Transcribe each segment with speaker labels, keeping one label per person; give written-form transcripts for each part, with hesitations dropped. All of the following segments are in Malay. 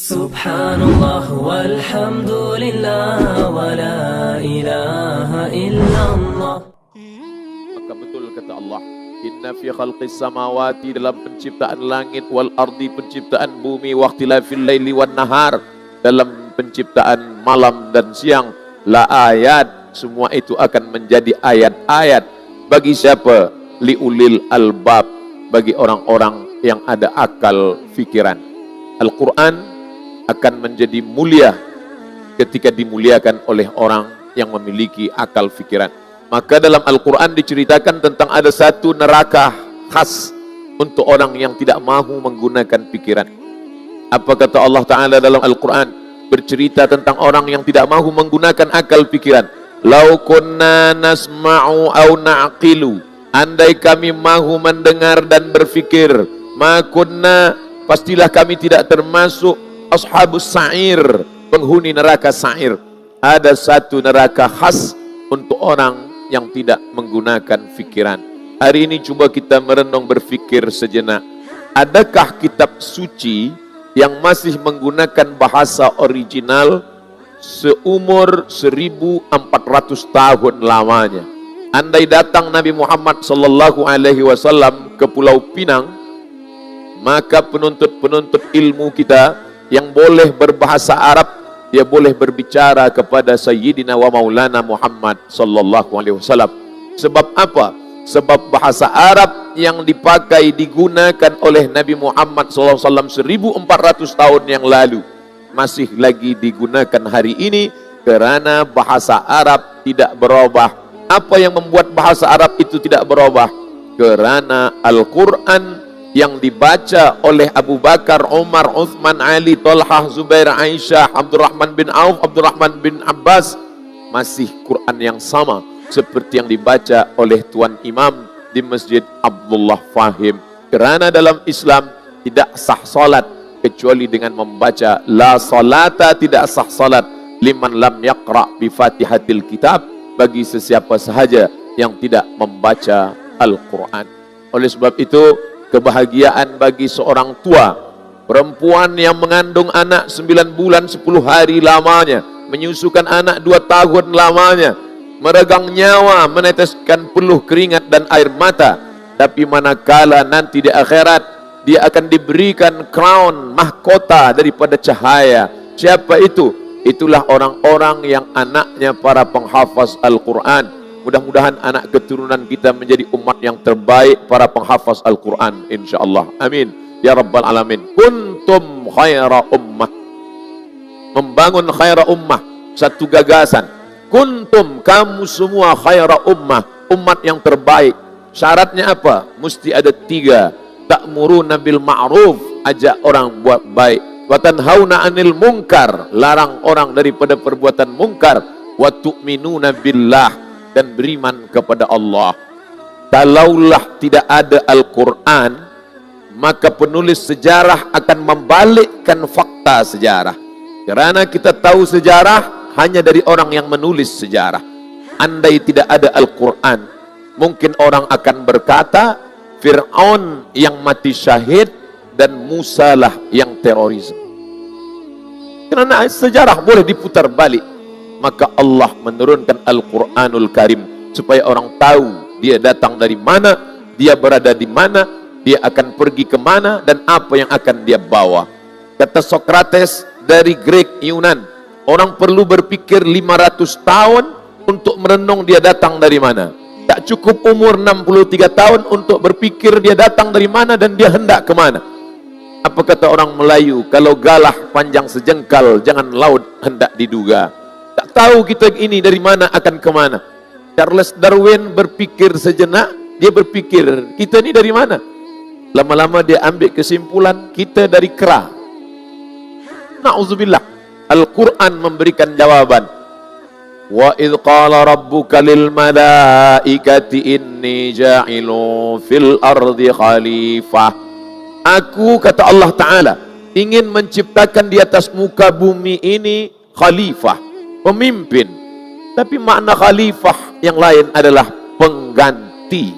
Speaker 1: Subhanallah walhamdulillah wa la ilaha illallah.
Speaker 2: Maka betul kata Allah, inna fi khalqis samawati, dalam penciptaan langit, wal ardi, penciptaan bumi, wa ikhtilafil laili wan nahar, dalam penciptaan malam dan siang, la ayat, semua itu akan menjadi ayat-ayat bagi siapa? Liulil albab, bagi orang-orang yang ada akal fikiran. Al-Quran akan menjadi mulia ketika dimuliakan oleh orang yang memiliki akal fikiran. Maka dalam Al-Quran diceritakan tentang ada satu neraka khas untuk orang yang tidak mahu menggunakan pikiran. Apa kata Allah Ta'ala dalam Al-Quran? Bercerita tentang orang yang tidak mahu menggunakan akal pikiran. Lau kunna nasma'u au na'qilu, andai kami mahu mendengar dan berfikir, ma kunna, pastilah kami tidak termasuk ashabus sa'ir, penghuni neraka sa'ir. Ada satu neraka khas untuk orang yang tidak menggunakan fikiran. Hari ini coba kita merenung berfikir sejenak. Adakah kitab suci yang masih menggunakan bahasa original seumur 1400 tahun lamanya? Andai datang Nabi Muhammad sallallahu alaihi wasallam ke Pulau Pinang, maka penuntut-penuntut ilmu kita yang boleh berbahasa Arab, dia boleh berbicara kepada Sayyidina wa Maulana Muhammad sallallahu alaihi wasallam. Sebab apa? Sebab bahasa Arab yang dipakai, digunakan oleh Nabi Muhammad sallallahu alaihi wasallam 1400 tahun yang lalu masih lagi digunakan hari ini, kerana bahasa Arab tidak berubah. Apa yang membuat bahasa Arab itu tidak berubah? Kerana Al-Quran yang dibaca oleh Abu Bakar, Umar, Uthman, Ali, Talhah, Zubair, Aisyah, Abdurrahman bin Auf, Abdurrahman bin Abbas, masih Quran yang sama seperti yang dibaca oleh Tuan Imam di Masjid Abdullah Fahim. Kerana dalam Islam tidak sah salat kecuali dengan membaca la salata, tidak sah salat liman lam yaqra bi Fatihatil Kitab, bagi sesiapa sahaja yang tidak membaca Al-Quran. Oleh sebab itu, kebahagiaan bagi seorang tua perempuan yang mengandung anak 9 bulan 10 hari lamanya, menyusukan anak 2 tahun lamanya, meregang nyawa, meneteskan peluh keringat dan air mata. Tapi manakala nanti di akhirat dia akan diberikan crown, mahkota daripada cahaya. Siapa itu? Itulah orang-orang yang anaknya para penghafaz Al-Quran. Mudah-mudahan anak keturunan kita menjadi umat yang terbaik, para penghafaz Al-Quran, insyaAllah. Amin. Ya Rabbal Alamin. Kuntum khaira ummah. Membangun khaira ummah. Satu gagasan. Kuntum, kamu semua khaira ummah. Umat yang terbaik. Syaratnya apa? Mesti ada 3. Ta'muruna bil ma'ruf. Ajak orang buat baik. Wa tanhauna 'anil munkar. Larang orang daripada perbuatan munkar. Wa tu'minuna billah. Dan beriman kepada Allah. Kalaulah tidak ada Al-Quran, maka penulis sejarah akan membalikkan fakta sejarah. Kerana kita tahu sejarah hanya dari orang yang menulis sejarah. Andai tidak ada Al-Quran, mungkin orang akan berkata Fir'aun yang mati syahid dan Musa lah yang terorisme. Kerana sejarah boleh diputar balik. Maka Allah menurunkan Al-Quranul Karim supaya orang tahu dia datang dari mana, dia berada di mana, dia akan pergi ke mana, dan apa yang akan dia bawa. Kata Sokrates dari Grek Yunan, orang perlu berpikir 500 tahun untuk merenung dia datang dari mana. Tak cukup umur 63 tahun untuk berpikir dia datang dari mana dan dia hendak ke mana. Apa kata orang Melayu? Kalau galah panjang sejengkal, jangan laut hendak diduga. Tak tahu kita ini dari mana akan ke mana. Charles Darwin berpikir sejenak, dia berpikir kita ini dari mana. Lama-lama dia ambil kesimpulan kita dari kera. Na'udzubillah. Al-Quran memberikan jawaban. Wa idh qala rabbuka lil malaikati inni ja'ilun fil ardi khalifah. Aku, kata Allah Ta'ala, ingin menciptakan di atas muka bumi ini khalifah, pemimpin. Tapi makna khalifah yang lain adalah pengganti.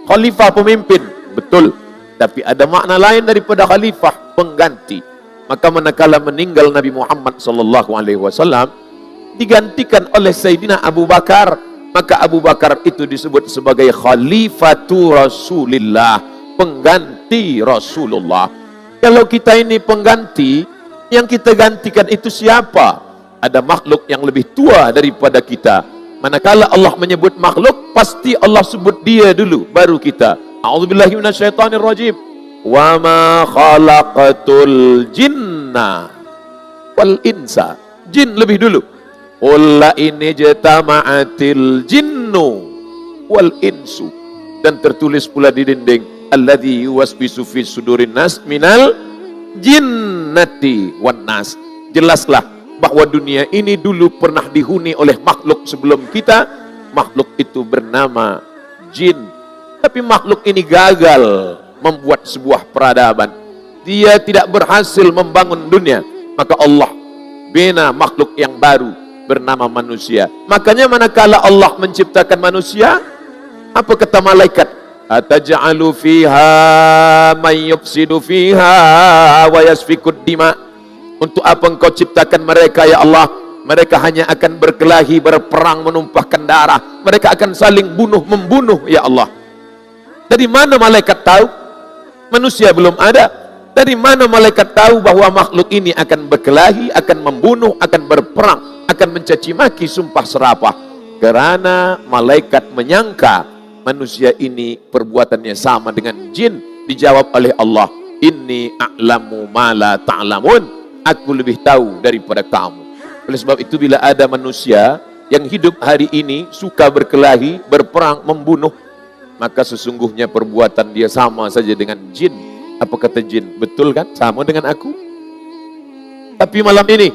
Speaker 2: Khalifah pemimpin, betul. Tapi ada makna lain daripada khalifah, pengganti. Maka manakala meninggal Nabi Muhammad sallallahu alaihi wasallam, digantikan oleh Sayyidina Abu Bakar, maka Abu Bakar itu disebut sebagai Khalifatu Rasulillah, pengganti Rasulullah. Kalau kita ini pengganti, yang kita gantikan itu siapa? Ada makhluk yang lebih tua daripada kita. Manakala Allah menyebut makhluk, pasti Allah sebut dia dulu, baru kita. A'udzubillahi minasyaitonirrajim. Wa ma khalaqatul jinna wal insa. Jin lebih dulu. Qul la in jama'atil jinnu wal insu. Dan tertulis pula di dinding, alladzi yuwaswisu fi sudurin nas minal jinnati wan nas. Jelaslah bahwa dunia ini dulu pernah dihuni oleh makhluk sebelum kita. Makhluk itu bernama jin. Tapi makhluk ini gagal membuat sebuah peradaban. Dia tidak berhasil membangun dunia. Maka Allah bina makhluk yang baru bernama manusia. Makanya manakala Allah menciptakan manusia, apa kata malaikat? Ataj'alu fiha may yufsidu fiha wa yasfikud dima. Untuk apa engkau ciptakan mereka ya Allah? Mereka hanya akan berkelahi, berperang, menumpahkan darah. Mereka akan saling bunuh membunuh ya Allah. Dari mana malaikat tahu? Manusia belum ada. Dari mana malaikat tahu bahwa makhluk ini akan berkelahi, akan membunuh, akan berperang, akan mencaci maki, sumpah serapah? Karena malaikat menyangka manusia ini perbuatannya sama dengan jin. Dijawab oleh Allah, inni a'lamu ma la ta'lamun. Aku lebih tahu daripada kamu. Oleh sebab itu bila ada manusia yang hidup hari ini suka berkelahi, berperang, membunuh, maka sesungguhnya perbuatan dia sama saja dengan jin. Apa kata jin? Betul kan? Sama dengan aku. Tapi malam ini,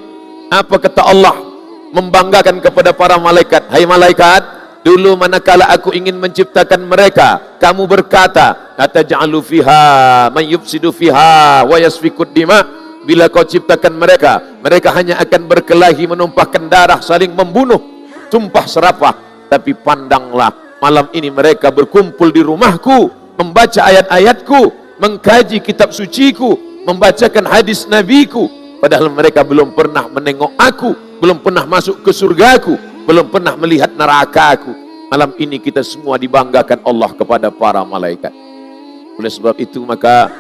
Speaker 2: apa kata Allah membanggakan kepada para malaikat? Hai malaikat, dulu manakala aku ingin menciptakan mereka, kamu berkata, ataj'alu fiha man yufsidu fiha wa yasfikud dima. Bila kau ciptakan mereka, mereka hanya akan berkelahi, menumpahkan darah, saling membunuh, sumpah serapah. Tapi pandanglah, malam ini mereka berkumpul di rumahku, membaca ayat-ayatku, mengkaji kitab suciku, membacakan hadis nabiku. Padahal mereka belum pernah menengok aku, belum pernah masuk ke surgaku, belum pernah melihat nerakaku. Malam ini kita semua dibanggakan Allah kepada para malaikat. Oleh sebab itu maka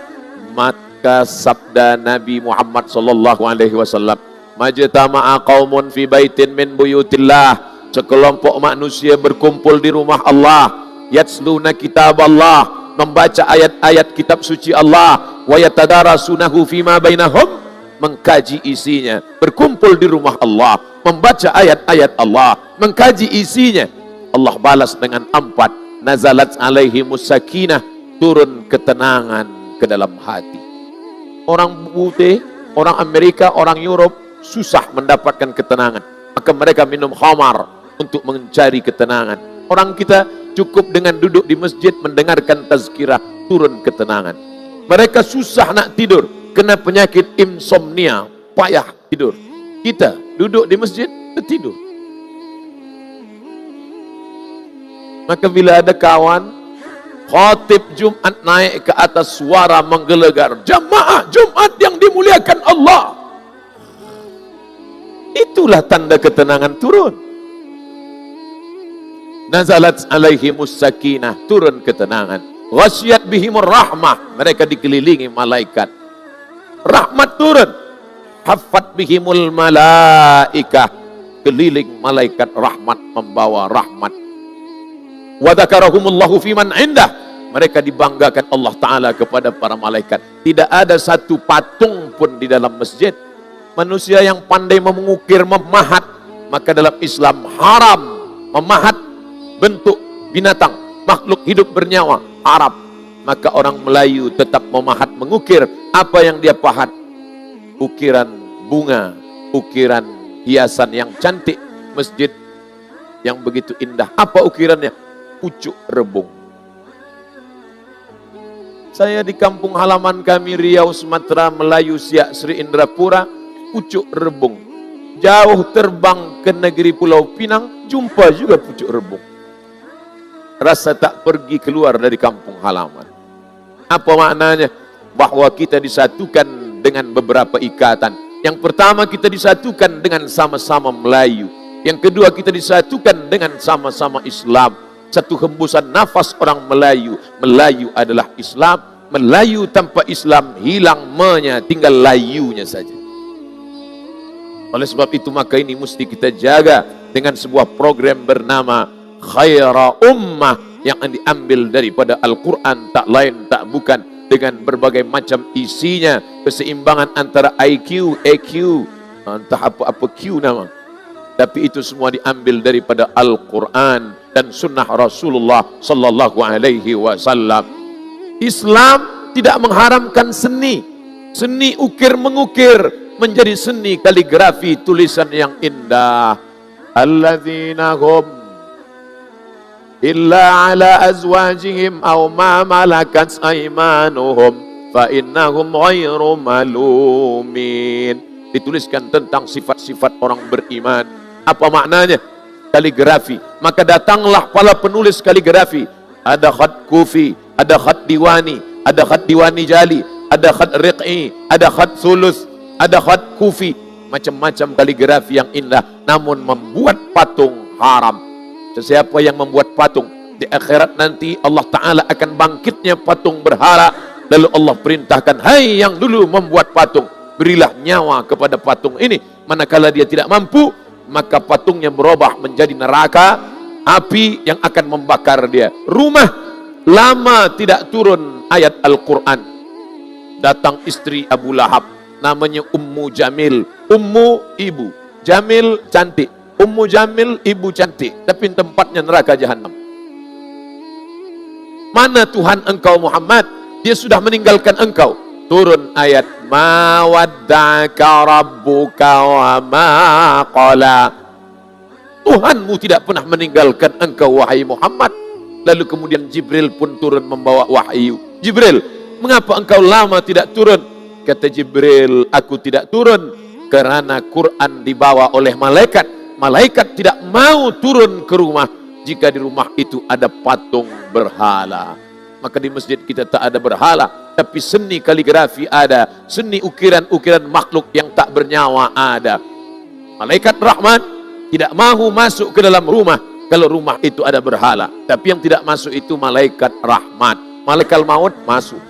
Speaker 2: sabda Nabi Muhammad sallallahu alaihi wasallam, majtama'a qaumun fi baitin min buyutillah. Sekelompok manusia berkumpul di rumah Allah, yatsluna kitab Allah, membaca ayat-ayat kitab suci Allah, wa yatadarasunahu fima bainahum, mengkaji isinya. Berkumpul di rumah Allah, membaca ayat-ayat Allah, mengkaji isinya. Allah balas dengan 4, nazalat alaihimus sakinah, turun ketenangan ke dalam hati. Orang putih, orang Amerika, orang Europe susah mendapatkan ketenangan, maka mereka minum khamar untuk mencari ketenangan. Orang kita cukup dengan duduk di masjid mendengarkan tazkirah, turun ketenangan. Mereka susah nak tidur, kena penyakit insomnia, payah tidur. Kita duduk di masjid, tertidur. Maka bila ada kawan khatib Jumat naik ke atas, suara menggelegar, jamaah Jumat yang dimuliakan Allah, itulah tanda ketenangan turun. Nazalat alaihimus sakinah, turun ketenangan. Ghasyiyat bihimur rahmah, mereka dikelilingi malaikat. Rahmat turun. Haffat bihimul malaikah, keliling malaikat rahmat, membawa rahmat. Wa dzakarahumullahu fiman indah, mereka dibanggakan Allah Ta'ala kepada para malaikat. Tidak ada satu patung pun di dalam masjid. Manusia yang pandai mengukir, memahat, maka dalam Islam haram memahat bentuk binatang, makhluk hidup bernyawa, haram. Maka orang Melayu tetap memahat, mengukir. Apa yang dia pahat? Ukiran bunga, ukiran hiasan yang cantik, masjid yang begitu indah. Apa ukirannya? Pucuk rebung. Saya di kampung halaman kami Riau, Sumatera, Melayu, Siak, Sri Indrapura, pucuk rebung. Jauh terbang ke negeri Pulau Pinang, jumpa juga pucuk rebung. Rasa tak pergi keluar dari kampung halaman. Apa maknanya? Bahwa kita disatukan dengan beberapa ikatan. Yang pertama, kita disatukan dengan sama-sama Melayu. Yang kedua, kita disatukan dengan sama-sama Islam. Satu hembusan nafas orang Melayu. Melayu adalah Islam. Melayu tanpa Islam hilang menya, tinggal layunya saja. Oleh sebab itu maka ini mesti kita jaga dengan sebuah program bernama Khaira Ummah yang diambil daripada Al-Quran, tak lain tak bukan, dengan berbagai macam isinya, keseimbangan antara IQ, EQ, entah apa-apa Q nama. Tapi itu semua diambil daripada Al-Quran dan sunnah Rasulullah sallallahu alaihi wasallam. Islam tidak mengharamkan seni. Seni ukir-mengukir menjadi seni kaligrafi, tulisan yang indah. Alladzina hum illa ala azwajihim aw ma malakat aymanuhum fa innahum ghairu malumin. Dituliskan tentang sifat-sifat orang beriman. Apa maknanya? Kaligrafi. Maka datanglah para penulis kaligrafi. Ada khat kufi, ada khat diwani, ada khat diwani jali, ada khat riq'i, ada khat thuluth, ada khat kufi. Macam-macam kaligrafi yang indah, namun membuat patung haram. Sesiapa yang membuat patung, di akhirat nanti Allah Ta'ala akan bangkitnya patung berhala. Lalu Allah perintahkan, hai yang dulu membuat patung, berilah nyawa kepada patung ini. Manakala dia tidak mampu, maka patungnya berubah menjadi neraka, api yang akan membakar dia. Rumah lama tidak turun ayat Al-Quran. Datang istri Abu Lahab, namanya Ummu Jamil. Ummu ibu, Jamil cantik. Ummu Jamil ibu cantik, tapi tempatnya neraka jahanam. Mana Tuhan engkau Muhammad? Dia sudah meninggalkan engkau. Turun ayat ma wadda'aka rabbuka wa ma qala. Tuhanmu tidak pernah meninggalkan engkau wahai Muhammad. Lalu kemudian Jibril pun turun membawa wahyu. Jibril, mengapa engkau lama tidak turun? Kata Jibril, aku tidak turun karena Quran dibawa oleh malaikat. Malaikat tidak mau turun ke rumah jika di rumah itu ada patung berhala. Maka di masjid kita tak ada berhala, tapi seni kaligrafi ada, seni ukiran-ukiran makhluk yang tak bernyawa ada. Malaikat Rahman tidak mahu masuk ke dalam rumah kalau rumah itu ada berhala, tapi yang tidak masuk itu malaikat rahmat. Malaikat maut masuk.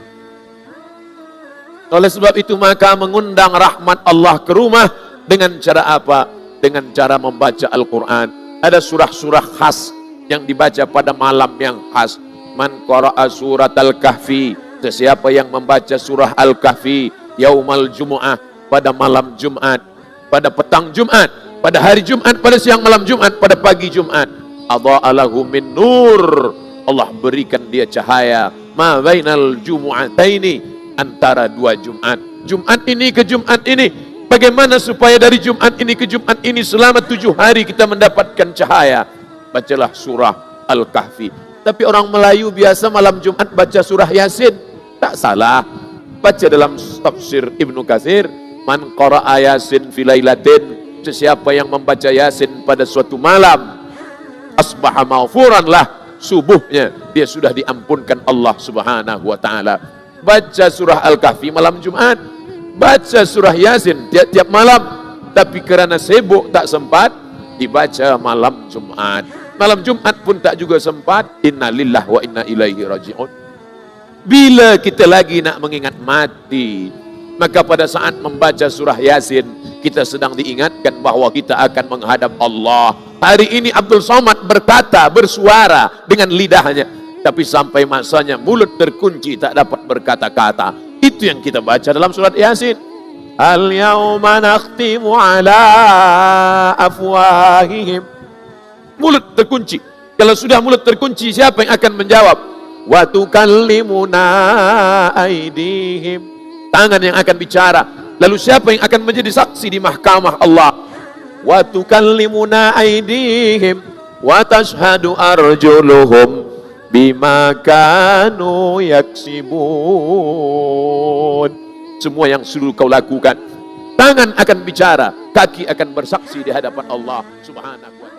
Speaker 2: Oleh sebab itu maka mengundang rahmat Allah ke rumah dengan cara apa? Dengan cara membaca Al-Quran. Ada surah-surah khas yang dibaca pada malam yang khas. Man qara'a surat Al-Kahfi, sesiapa yang membaca surah Al-Kahfi yaumal Jumu'ah, pada malam Jumat, pada petang Jumat, pada hari Jumat, pada siang malam Jumat, pada pagi Jumat, adha'a lahu min nur, Allah berikan dia cahaya ma bainal jumu'ataini, antara dua Jumat. Jumat ini ke Jumat ini. Bagaimana supaya dari Jumat ini ke Jumat ini selama 7 hari kita mendapatkan cahaya? Bacalah surah Al-Kahfi. Tapi orang Melayu biasa malam Jumat baca surah Yasin. Tak salah. Baca dalam tafsir Ibnu Katsir, man qara'a Yasin fi lailatin, sesiapa yang membaca Yasin pada suatu malam, asbaha maghfuran lah, subuhnya dia sudah diampunkan Allah Subhanahu wa taala. Baca surah Al-Kahfi malam Jumat, baca surah Yasin tiap-tiap malam, tapi kerana sibuk tak sempat dibaca malam Jumat. Malam Jumat pun tak juga sempat. Inna lillahi wa inna ilaihi raji'un. Bila kita lagi nak mengingat mati, maka pada saat membaca surah Yasin, kita sedang diingatkan bahawa kita akan menghadap Allah. Hari ini Abdul Somad berkata, bersuara dengan lidahnya, tapi sampai masanya mulut terkunci, tak dapat berkata-kata. Itu yang kita baca dalam surat Yasin. Al-yawma nakhtimu ala afwahihim. Mulut terkunci. Kalau sudah mulut terkunci, siapa yang akan menjawab? Wa tukallimuna aydihim. Tangan yang akan bicara. Lalu siapa yang akan menjadi saksi di mahkamah Allah? Wa tukallimuna aydihim wa tashhadu arjuluhum bima kanu yaksibun. Semua yang sudah kau lakukan. Tangan akan bicara, kaki akan bersaksi di hadapan Allah Subhanahu wa ta'ala.